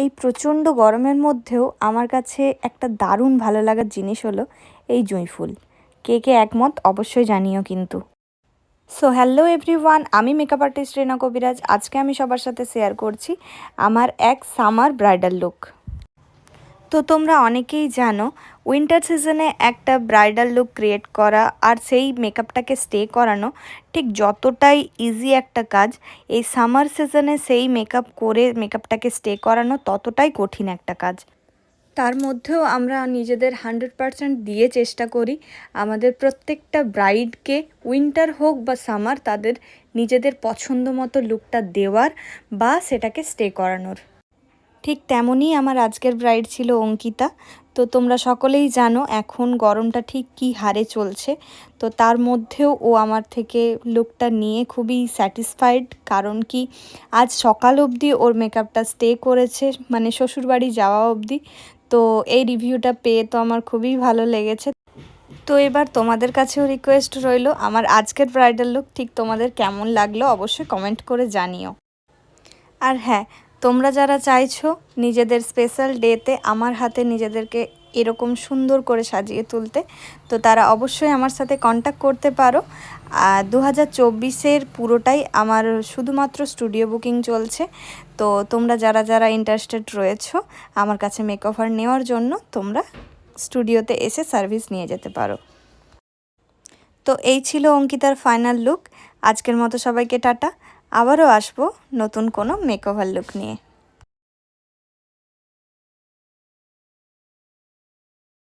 এই প্রচণ্ড গরমের মধ্যেও আমার কাছে একটা দারুণ ভালো লাগার জিনিস হলো এই জুঁই ফুল। কে কে একমত অবশ্যই জানিও কিন্তু। সো হ্যালো এভরিওয়ান, আমি মেকআপ আর্টিস্ট রিনা কবিরাজ। আজকে আমি সবার সাথে শেয়ার করছি আমার এক সামার ব্রাইডাল লুক। তো তোমরা অনেকেই জানো উইন্টার সিজনে একটা ব্রাইডাল লুক ক্রিয়েট করা আর সেই মেকআপটাকে স্টে করানো ঠিক যতটাই ইজি একটা কাজ, এই সামার সিজনে সেই মেকআপ করে মেকআপটাকে স্টে করানো ততটাই কঠিন একটা কাজ। তার মধ্যেও আমরা নিজেদের 100% দিয়ে চেষ্টা করি আমাদের প্রত্যেকটা ব্রাইডকে উইন্টার হোক বা সামার তাদের নিজেদের পছন্দ মতো লুকটা দেওয়ার বা সেটাকে স্টে করানোর। ঠিক তেমনই আমার আজকের ব্রাইড ছিল অঙ্কিতা। তো তোমরা সকলেই জানো এখন গরমটা ঠিক কী হারে চলছে, তো তার মধ্যেও ও আমার থেকে লুকটা নিয়ে খুবই স্যাটিসফাইড। কারণ কি আজ সকাল অবধি ওর মেকআপটা স্টে করেছে, মানে শ্বশুরবাড়ি যাওয়া অবধি। তো এই রিভিউটা পেয়ে তো আমার খুবই ভালো লেগেছে। তো এবার তোমাদের কাছেও রিকোয়েস্ট রইল আমার আজকের ব্রাইডাল লুক ঠিক তোমাদের কেমন লাগলো অবশ্যই কমেন্ট করে জানিও। আর হ্যাঁ, তোমরা যারা চাইছো নিজেদের স্পেশাল ডেতে আমার হাতে নিজেদেরকে এরকম সুন্দর করে সাজিয়ে তুলতে, তো তারা অবশ্যই আমার সাথে কন্ট্যাক্ট করতে পারো। 2024-এর পুরোটাই আমার শুধুমাত্র স্টুডিও বুকিং চলছে। তো তোমরা যারা যারা ইন্টারেস্টেড রয়েছো আমার কাছে মেকওভার নেওয়ার জন্য তোমরা স্টুডিওতে এসে সার্ভিস নিয়ে যেতে পারো। তো এই ছিল অঙ্কিতার ফাইনাল লুক। আজকের মতো সবাইকে টাটা। আবারও আসবো নতুন কোনো মেকওভার লুক নিয়ে।